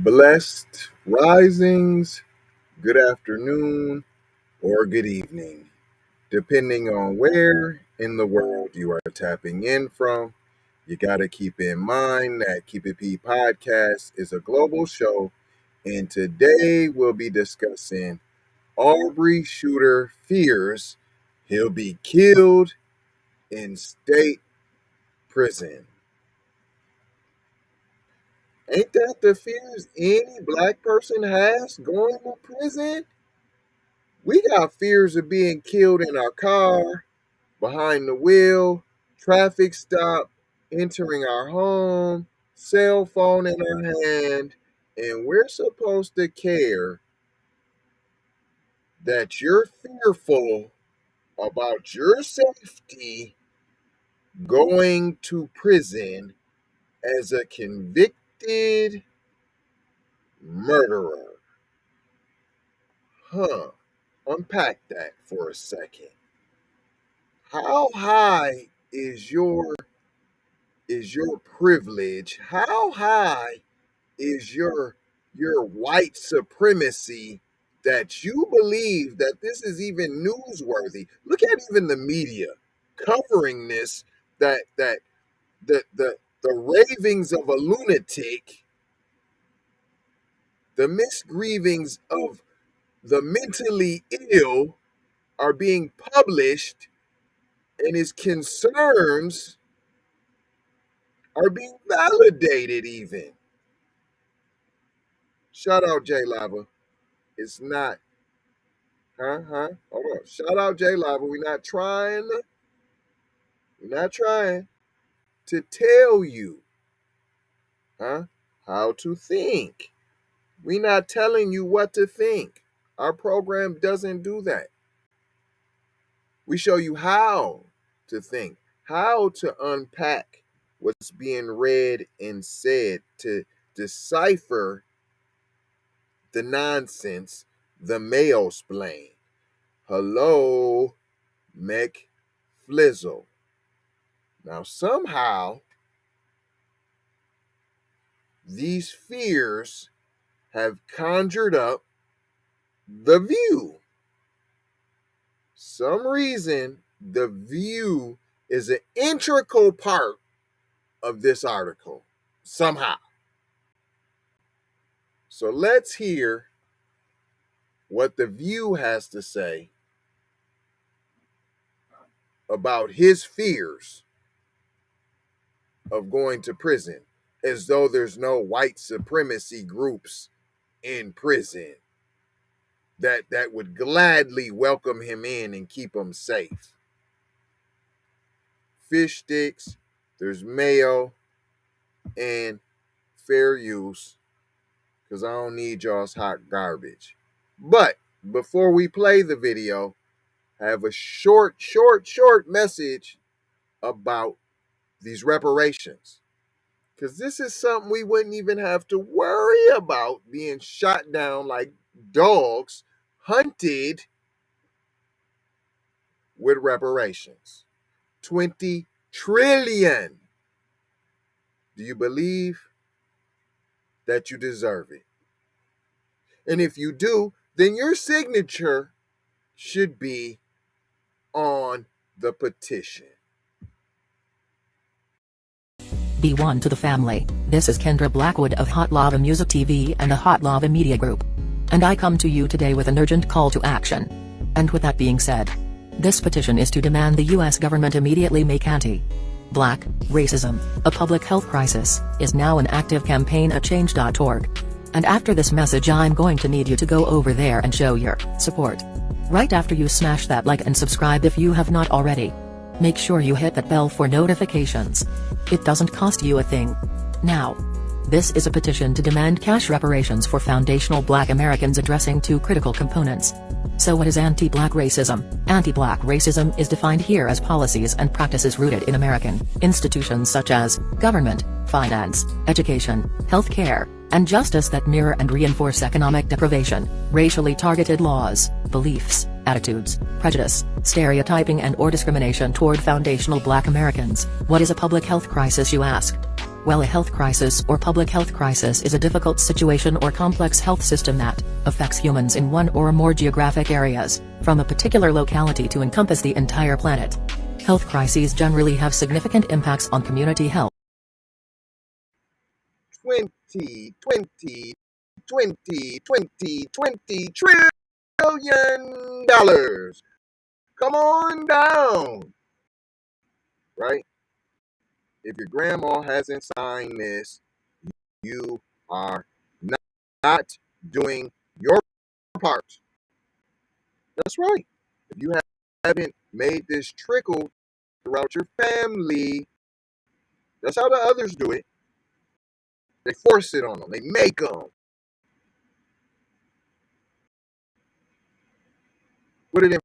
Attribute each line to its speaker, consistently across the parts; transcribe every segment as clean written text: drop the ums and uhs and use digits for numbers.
Speaker 1: Blessed risings, good afternoon, or good evening, depending on where in the world you are tapping in from. You got to keep in mind that Keep It P podcast is a global show, and today we'll be discussing Arbery shooter fears he'll be killed in state prison. Ain't that the fears any black person has going to prison? We got fears of being killed in our car, behind the wheel, traffic stop, entering our home, cell phone in our hand, and we're supposed to care that you're fearful about your safety going to prison as a convicted murderer. Unpack that for a second. How high is your privilege? How high is your white supremacy that you believe that this is even newsworthy? Look at even the media covering this, that the ravings of a lunatic, the misgrievings of the mentally ill are being published, and his concerns are being validated even. Shout out J Lava. It's not. Hold on. Shout out J Lava. We're not trying to tell you how to think. We're not telling you what to think. Our program doesn't do that. We show you how to think, how to unpack what's being read and said, to decipher the nonsense, the mail-splain. Hello, McFlizzle. Now, somehow, these fears have conjured up The View. Some reason, The View is an integral part of this article, somehow. So let's hear what The View has to say about his fears of going to prison, as though there's no white supremacy groups in prison that would gladly welcome him in and keep him safe. Fish sticks, there's mayo, and fair use, because I don't need y'all's hot garbage. But before we play the video, I have a short message about these reparations, because this is something we wouldn't even have to worry about, being shot down like dogs, hunted with reparations. 20 trillion. Do you believe that you deserve it? And if you do, then your signature should be on the petition.
Speaker 2: Be one to the family. This is Kendra Blackwood of Hot Lava Music TV and the Hot Lava Media Group. And I come to you today with an urgent call to action. And with that being said, this petition is to demand the US government immediately make anti-black racism a public health crisis is now an active campaign at change.org. And after this message, I'm going to need you to go over there and show your support. Right after you smash that like and subscribe if you have not already. Make sure you hit that bell for notifications. It doesn't cost you a thing. Now, this is a petition to demand cash reparations for foundational Black Americans addressing two critical components. So what is anti-Black racism? Anti-Black racism is defined here as policies and practices rooted in American institutions such as government, finance, education, healthcare, and justice that mirror and reinforce economic deprivation, racially targeted laws, beliefs, attitudes, prejudice, stereotyping and/or discrimination toward foundational Black Americans. What is a public health crisis, you ask? Well, a health crisis or public health crisis is a difficult situation or complex health system that affects humans in one or more geographic areas, from a particular locality to encompass the entire planet. Health crises generally have significant impacts on community health.
Speaker 1: 20 trillion dollars. Come on down, right? If your grandma hasn't signed this, you are not doing your part. That's right. If you haven't made this trickle throughout your family, that's how the others do it. They force it on them. They make them. Put it in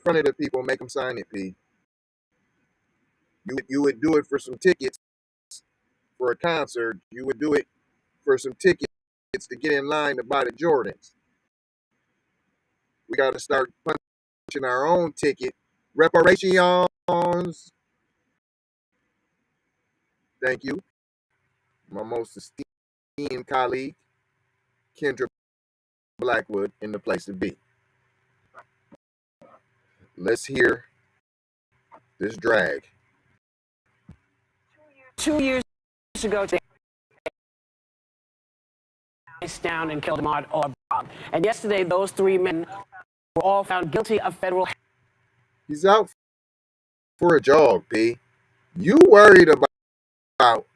Speaker 1: front of the people, make them sign it, P. You would do it for some tickets for a concert. You would do it for some tickets to get in line to buy the Jordans. We got to start punching our own ticket. Reparations. Thank you. My most esteemed colleague, Kendra Blackwood, in the place to be. Let's hear this drag.
Speaker 3: 2 years ago, they down and killed Ahmaud Arbery. And yesterday, those 3 men were all found guilty of federal.
Speaker 1: He's out for a jog, P. You worried about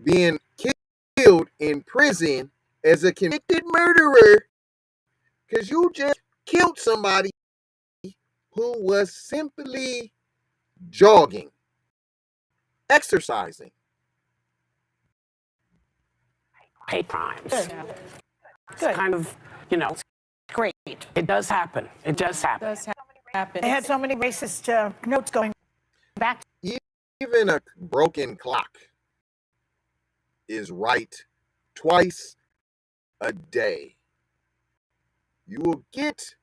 Speaker 1: being killed in prison as a convicted murderer because you just killed somebody who was simply jogging, exercising.
Speaker 3: Hate crimes. Good. It's kind of, it's great. It does happen. It does happen.
Speaker 4: It does happen. They had so many racist notes going back.
Speaker 1: Even a broken clock is right twice a day. You will get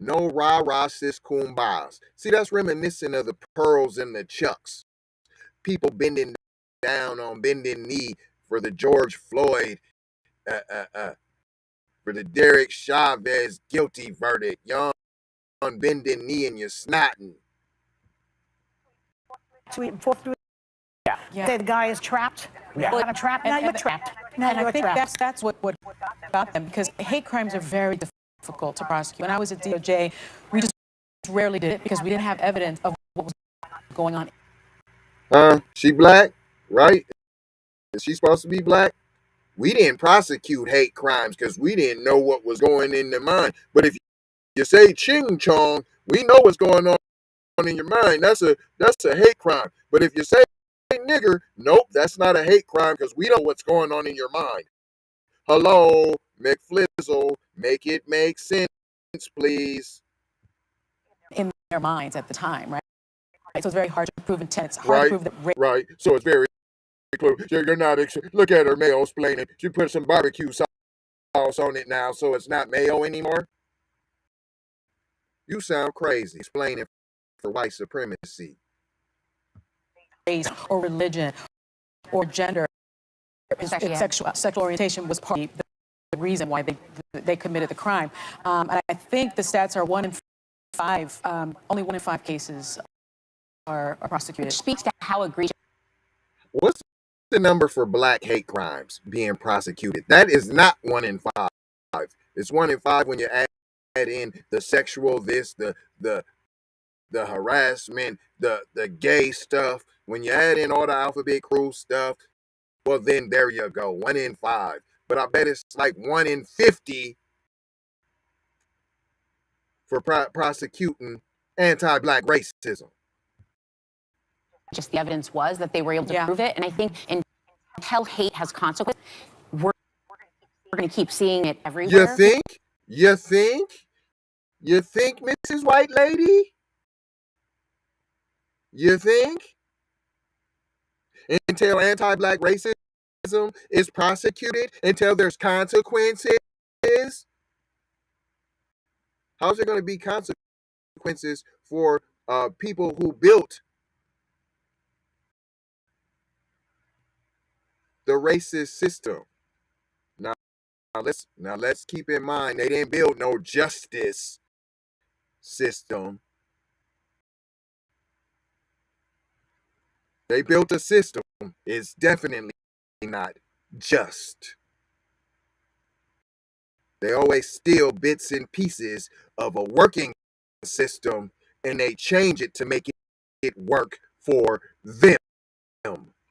Speaker 1: no rah-rah sis kumbas. See, that's reminiscent of the pearls and the chucks. People bending down on bending knee for the George Floyd, for the Derek Chavez guilty verdict. Y'all on bending knee and you're snotting.
Speaker 4: Yeah. The guy is trapped.
Speaker 3: Yeah.
Speaker 4: Kind of trapped. Now you're trapped. Now
Speaker 5: and
Speaker 4: you're
Speaker 5: I think
Speaker 4: trapped.
Speaker 5: that's what got them, because hate crimes are very difficult to prosecute. When I was at DOJ, we just rarely did it because we didn't have evidence of what was going on.
Speaker 1: She black, right? Is she supposed to be black? We didn't prosecute hate crimes because we didn't know what was going in their mind. But if you say ching chong, we know what's going on in your mind. That's a hate crime. But if you say nigger, nope, that's not a hate crime because we know what's going on in your mind. Hello, McFlizzle, make it make sense, please.
Speaker 5: In their minds at the time, right? So it's very hard to prove intent. It's hard to prove that rape.
Speaker 1: Right. So it's very clear. You're not. Look at her mayo explaining. She put some barbecue sauce on it now, so it's not mayo anymore. You sound crazy explaining for white supremacy.
Speaker 5: Race or religion or gender, sexual orientation was part of the reason why they committed the crime. And I think the stats are 1 in 5. Only 1 in 5 cases are prosecuted.
Speaker 6: Which speaks to how egregious.
Speaker 1: What's the number for black hate crimes being prosecuted? That is not 1 in 5. It's 1 in 5 when you add in the sexual, the harassment, the gay stuff. When you add in all the alphabet crew stuff, well, then there you go, 1 in 5. But I bet it's like 1 in 50 for prosecuting anti-black racism.
Speaker 6: Just the evidence was that they were able to prove it. And I think until hate has consequences, we're going to keep seeing it everywhere.
Speaker 1: You think, Mrs. White Lady? You think? Until anti-black racism is prosecuted, until there's consequences, how's there going to be consequences for people who built the racist system. Now let's keep in mind they didn't build no justice system. They built a system. It's definitely not just. They always steal bits and pieces of a working system and they change it to make it work for them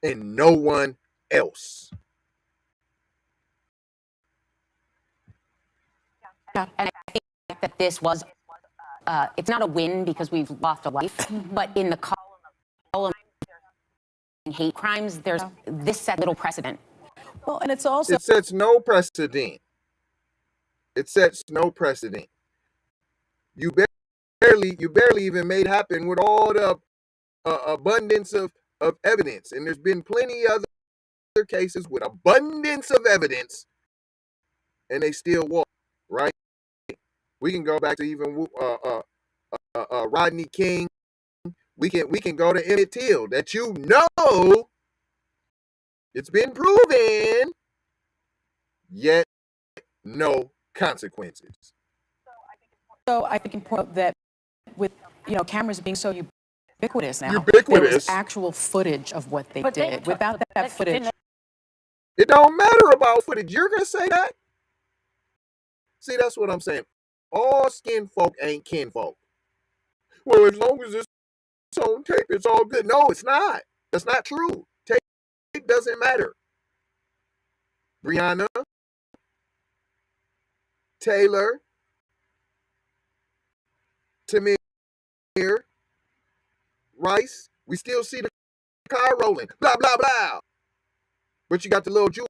Speaker 1: and no one else.
Speaker 6: Yeah. And I think that this was, it's not a win because we've lost a life, but in the column of hate crimes, there's this set little precedent.
Speaker 5: Well, and it's also.
Speaker 1: It sets no precedent. It sets no precedent. You barely even made happen with all the abundance of evidence. And there's been plenty other cases with abundance of evidence and they still walk, right? We can go back to even Rodney King. We can go to Emmett Till, that it's been proven, yet no consequences.
Speaker 5: So I think important that with cameras being so ubiquitous now,
Speaker 1: Ubiquitous.
Speaker 5: there was actual footage of what they did. Without that footage,
Speaker 1: it don't matter about footage. You're gonna say that? See, that's what I'm saying. All skin folk ain't kinfolk. Well, as long as it's on tape, it's all good. No, it's not. That's not true. Tape doesn't matter. Breonna Taylor, Tamir Rice, we still see the car rolling. Blah, blah, blah. But you got the little Jewish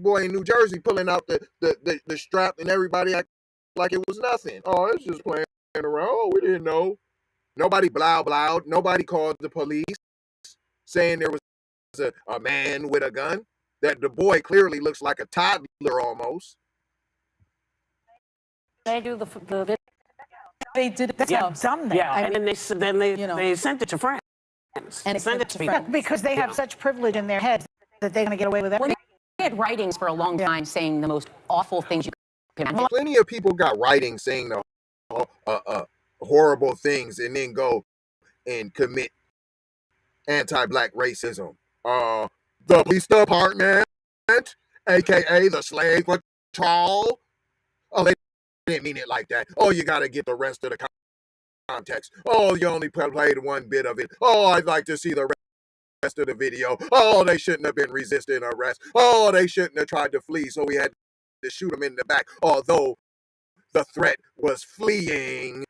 Speaker 1: boy in New Jersey pulling out the strap and everybody act like it was nothing. Oh, it's just playing around. Oh, we didn't know. Nobody blowed. Nobody called the police saying there was a man with a gun. That the boy clearly looks like a toddler almost.
Speaker 3: They do the
Speaker 5: they did it themselves.
Speaker 3: Yeah, and then they sent it to friends.
Speaker 5: And
Speaker 3: sent it to people.
Speaker 4: Because they have such privilege in their heads that they're going to get away with everything.
Speaker 6: They had writings for a long time saying the most awful things you can imagine.
Speaker 1: Plenty of people got writings saying the horrible things and then go and commit anti-black racism. The police department, aka the slave patrol. Oh, they didn't mean it like that. Oh, you got to get the rest of the context. Oh, you only played one bit of it. Oh, I'd like to see the rest of the video. Oh, they shouldn't have been resisting arrest. Oh, they shouldn't have tried to flee, so we had to shoot them in the back, although the threat was fleeing.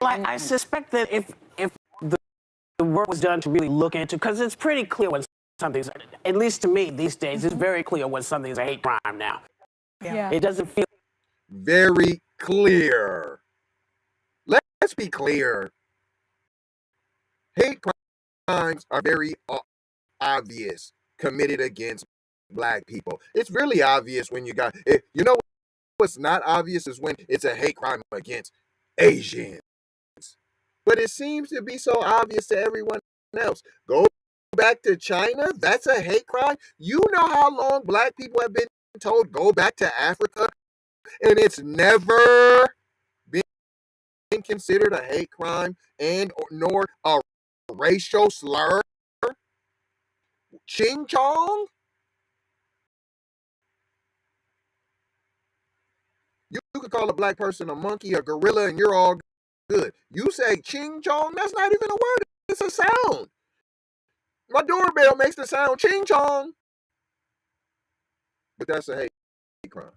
Speaker 3: I suspect that if the work was done to really look into, because it's pretty clear when something's, at least to me these days, it's very clear when something's a hate crime now.
Speaker 5: Yeah.
Speaker 3: It doesn't feel
Speaker 1: very clear. Let's be clear. Hate crimes are very obvious, committed against black people. It's really obvious when you got, you know what's not obvious is when it's a hate crime against Asians. But it seems to be so obvious to everyone else. Go back to China, that's a hate crime. You know how long black people have been told go back to Africa, and it's never been considered a hate crime and nor a racial slur. Ching chong? You could call a black person a monkey, a gorilla, and you're all good. You say ching chong, that's not even a word, it's a sound. My doorbell makes the sound ching chong. But that's a hate crime.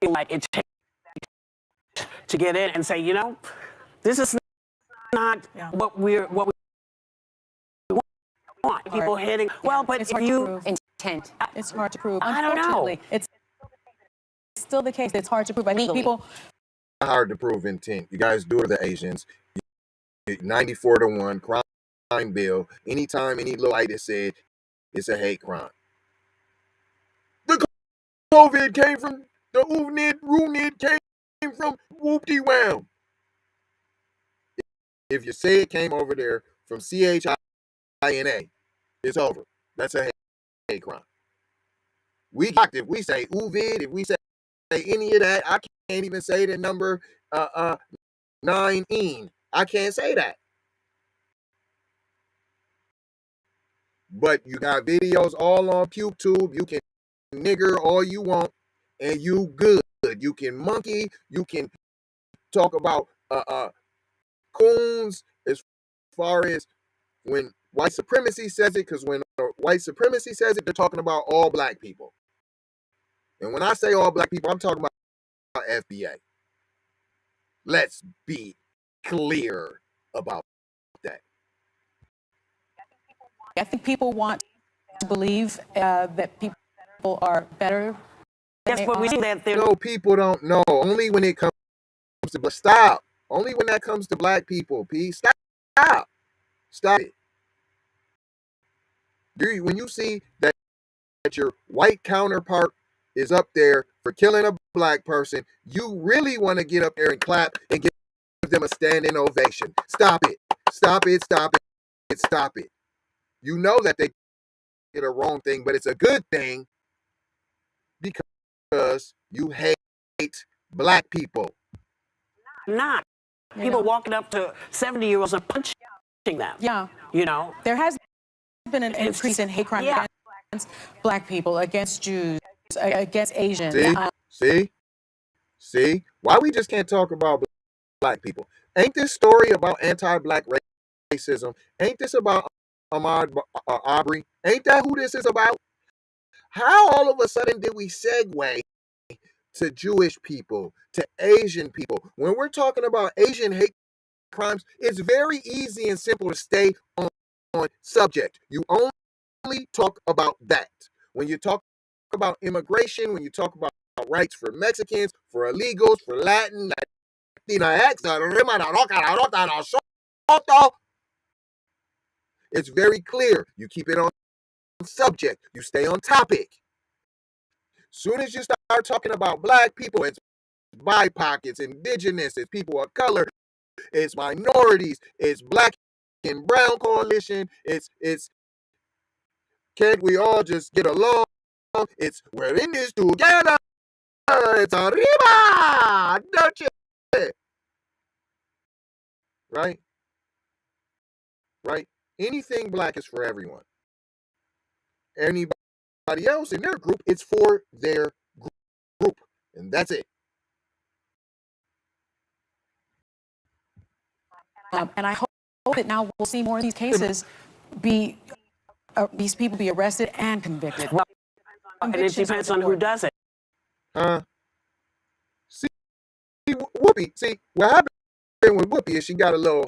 Speaker 3: like it takes to get in and say, you know, this is not what we want. People hitting, well, but
Speaker 5: it's
Speaker 3: if
Speaker 5: hard
Speaker 3: you
Speaker 5: to prove
Speaker 6: Intent.
Speaker 5: it's hard to prove.
Speaker 3: I don't know.
Speaker 5: Unfortunately, it's still the case. It's hard to prove. I think
Speaker 6: Legally.
Speaker 5: people.
Speaker 1: Hard to prove intent. You guys do it to the Asians. 94-1 crime bill. Anytime any little light is said, it's a hate crime. The COVID came from the Runid came from whoop-de-wham. If you say it came over there from CHINA, it's over. That's a hate crime. We blocked if we say uvid, if we say any of that. I can't even say the number 9 I can't say that. But you got videos all on YouTube. You can nigger all you want, and you good. You can monkey. You can talk about coons as far as when white supremacy says it, because when white supremacy says it, they're talking about all black people. And when I say all black people, I'm talking about FBA. Let's be clear about that.
Speaker 5: I think people want to believe that people are better.
Speaker 3: Yes, but we see that they're
Speaker 1: No, people don't know. Only when it comes to stop. Only when that comes to black people, P. Stop. Stop it. When you see that your white counterpart is up there for killing a black person, you really want to get up there and clap and give them a standing ovation. Stop it. Stop it. Stop it. Stop it. You know that they did a wrong thing, but it's a good thing because you hate black people.
Speaker 3: not. People walking up to 70-year-olds and punching them.
Speaker 5: Yeah.
Speaker 3: You know?
Speaker 5: There has been an increase in hate crime against black people, against Jews, against Asians.
Speaker 1: See? Why we just can't talk about black people? Ain't this story about anti-black racism? Ain't this about Ahmaud Arbery? Ain't that who this is about? How all of a sudden did we segue to Jewish people, to Asian people? When we're talking about Asian hate crimes, it's very easy and simple to stay on subject. You only talk about that. When you talk about immigration, when you talk about rights for Mexicans, for illegals, for Latin, Latinx, it's very clear. You keep it on subject. You stay on topic. Soon as you start talking about black people, it's BIPOC, it's indigenous, it's people of color, it's minorities, it's black and brown coalition, it's can't we all just get along? It's we're in this together. It's arriba, don't you? Right? Anything black is for everyone. Anybody else in their group, it's for their group, and that's it.
Speaker 5: And I hope that now we'll see more of these cases these people be arrested and convicted.
Speaker 3: Well, and it depends on who does it.
Speaker 1: See, Whoopi. See, what happened with Whoopi is she got a little.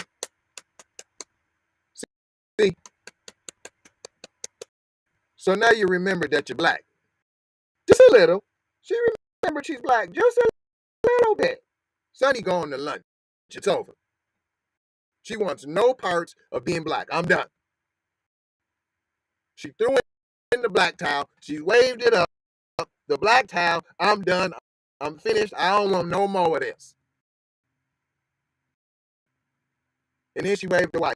Speaker 1: See. So now you remember that you're black. Just a little. She remembered she's black just a little bit. Sonny going to lunch. It's over. She wants no parts of being black. I'm done. She threw in the black towel. She waved it up. The black towel. I'm done. I'm finished. I don't want no more of this. And then she waved the white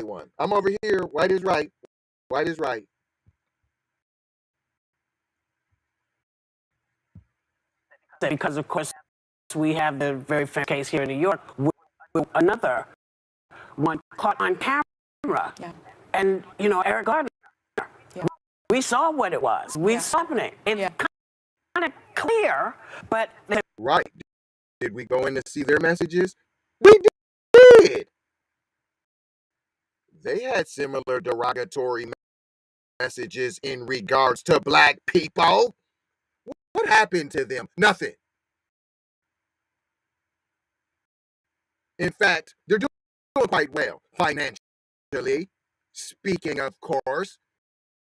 Speaker 1: one. I'm over here. White is right. White is right.
Speaker 3: Because, of course, we have the very famous case here in New York with another one caught on camera.
Speaker 5: Yeah.
Speaker 3: And, Eric Gardner. Yeah. We saw what it was. We saw it. It's kind of clear, but...
Speaker 1: Right. Did we go in to see their messages? We did. They had similar derogatory messages in regards to black people. What happened to them? Nothing. In fact, they're doing quite well financially. Speaking of course,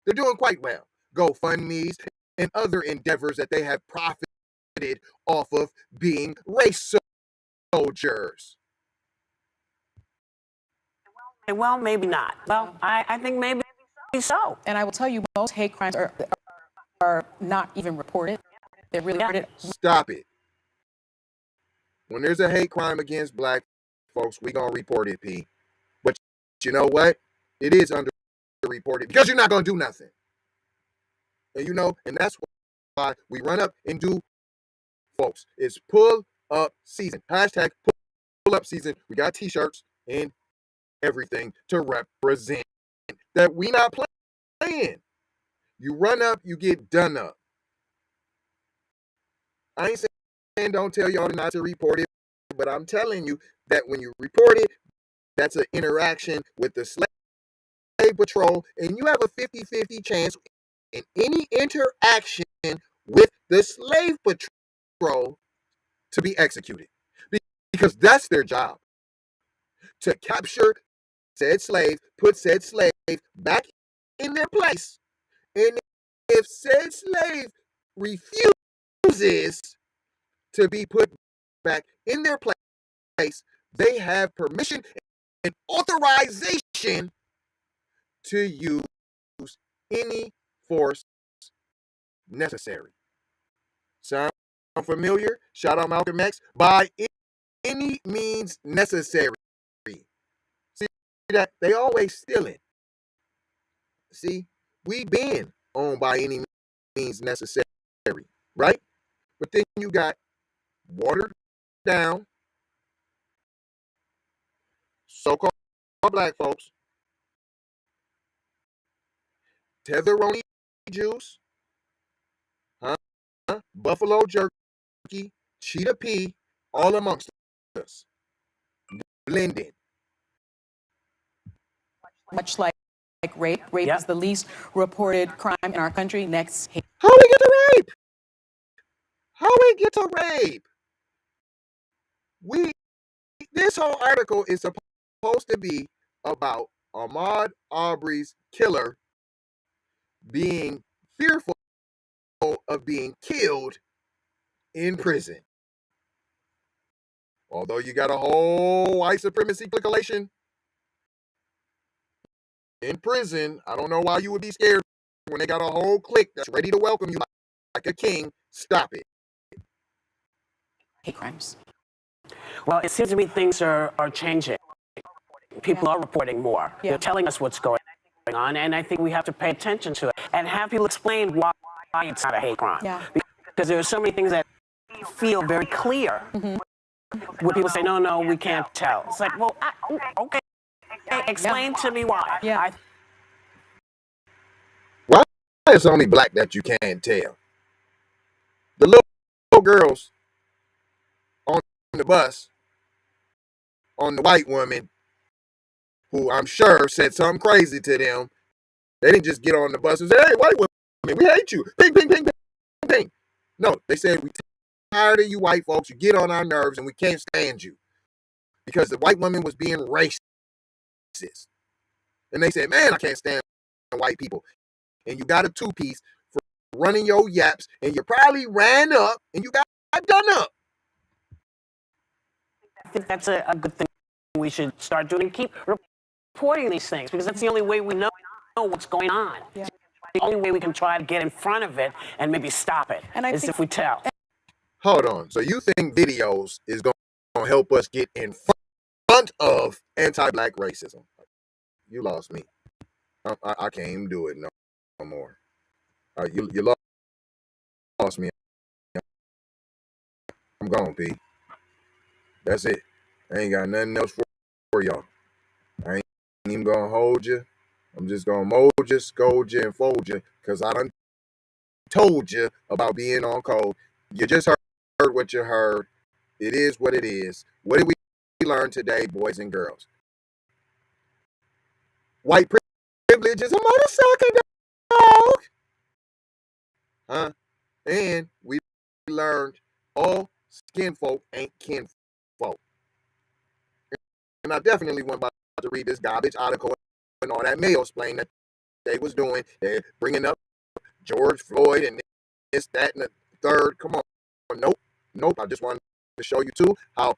Speaker 1: they're doing quite well. GoFundMes and other endeavors that they have profited off of being race soldiers.
Speaker 3: Well, maybe not. Well, I think maybe so.
Speaker 5: And I will tell you, most hate crimes are not even reported. They're really reported.
Speaker 1: Stop it. When there's a hate crime against black folks, we gonna report it, P. But you know what? It is under report it because you're not going to do nothing. And and that's why we run up and do, folks. It's pull up season. Hashtag pull up season. We got t-shirts and everything to represent that we not playing. You run up, you get done up. I ain't saying don't tell y'all not to report it, but I'm telling you that when you report it, that's an interaction with the slave patrol, and you have a 50-50 chance in any interaction with the slave patrol to be executed. Because that's their job. To capture said slave, put said slave back in their place. And if said slave refuses to be put back in their place, they have permission and authorization to use any force necessary. Sound familiar? Shout out Malcolm X. By any means necessary. See that? They always stealing. See, we been on by any means necessary, right? But then you got watered down so-called black folks, tetheroni juice, buffalo jerky, cheetah pea, all amongst us, blending.
Speaker 5: Much like rape. Rape is the least reported crime in our country. Next.
Speaker 1: How we get to rape? How we get to rape? This whole article is supposed to be about Ahmaud Arbery's killer being fearful of being killed in prison. Although you got a whole white supremacy calculation in prison, I don't know why you would be scared when they got a whole clique that's ready to welcome you like a king. Stop it.
Speaker 5: Hate crimes.
Speaker 3: Well, it seems to me things are changing. People are reporting more. They're telling us what's going on, and I think we have to pay attention to it and have people explain why it's not a hate crime. Because there are so many things that feel very clear. Where people say, no, we can't tell. It's like, well, okay, explain to me why.
Speaker 1: Why is it only black that you can't tell? The little girls on the bus, on the white woman, who I'm sure said something crazy to them. They didn't just get on the bus and say, hey, white woman, we hate you. Ping, ping, ping, ping, ping. No, they said, we tired of you white folks. You get on our nerves and we can't stand you. Because the white woman was being racist. And they said, man, I can't stand white people. And you got a two-piece for running your yaps, and you probably ran up and you got done up.
Speaker 3: I think that's a good thing we should start doing. Keep reporting these things, because that's the only way we know what's going on. The only way we can try to get in front of it and maybe stop it is if we tell.
Speaker 1: Hold on. So you think videos is going to help us get in front of anti-black racism? You lost me. I can't even do it no more. You lost me. I'm gone, P. That's it. I ain't got nothing else for y'all. I ain't even gonna hold you. I'm just gonna mold you, scold you, and fold you, because I done told you about being on code. You just heard what you heard. It is what it is. What did we learn today, boys and girls? White privilege is a motorcycle dog. And we learned all skin folk ain't kin folk. And I definitely went about to read this garbage article and all that mail explain that they was doing. They're bringing up George Floyd and this, that, and the third. Come on. Nope. I just wanted to show you too how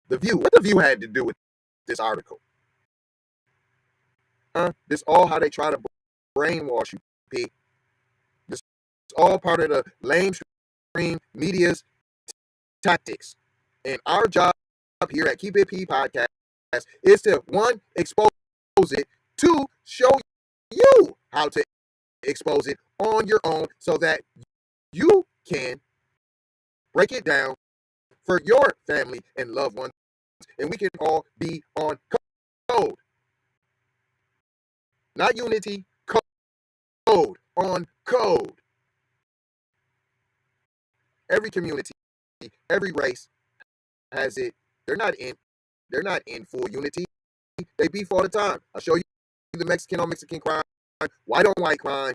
Speaker 1: what the View had to do with this article. This all how they try to brainwash you, P. This is all part of the lamestream media's tactics. And our job here at Keep It P Podcast is to, one, expose it, two, show you how to expose it on your own so that you can break it down for your family and loved ones, and we can all be on code. Not unity, code, on code. Every community, every race has it. They're not in full unity. They beef all the time. I'll show you the Mexican on Mexican crime, white on white crime,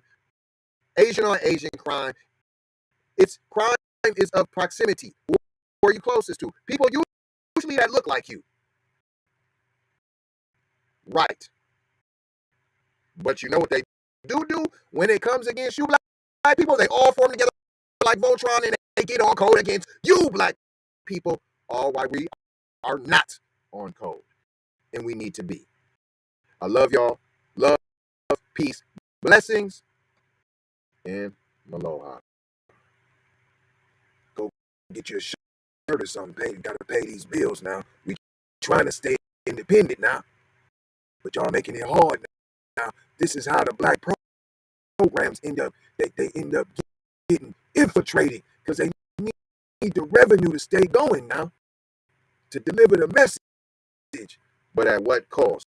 Speaker 1: Asian on Asian crime. It's crime is of proximity. Who are you closest to? People usually that look like you. Right. But you know what they do when it comes against you black people? They all form together like Voltron and they get on code against you black people, all while we are not on code. And we need to be. I love y'all. Love, peace, blessings, and aloha. Go get your shirt or something. Gotta pay these bills now. We trying to stay independent now. But y'all making it hard now. This is how the black programs end up. They end up getting infiltrated because they need the revenue to stay going now to deliver the message. But at what cost?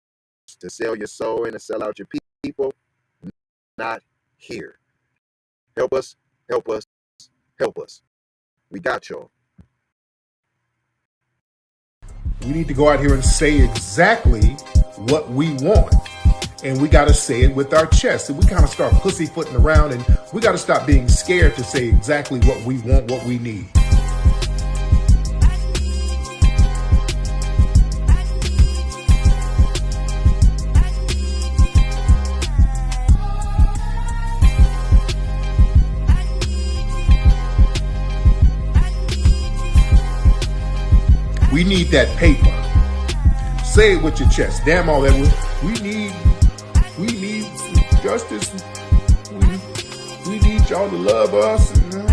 Speaker 1: To sell your soul and to sell out your people? Not here. Help us, help us, help us. We got y'all.
Speaker 7: We need to go out here and say exactly what we want. And we got to say it with our chest. And we kind of start pussyfooting around, and we got to stop being scared to say exactly what we want, what we need. We need that paper. Say it with your chest. Damn all that. We need justice. We need y'all to love us. And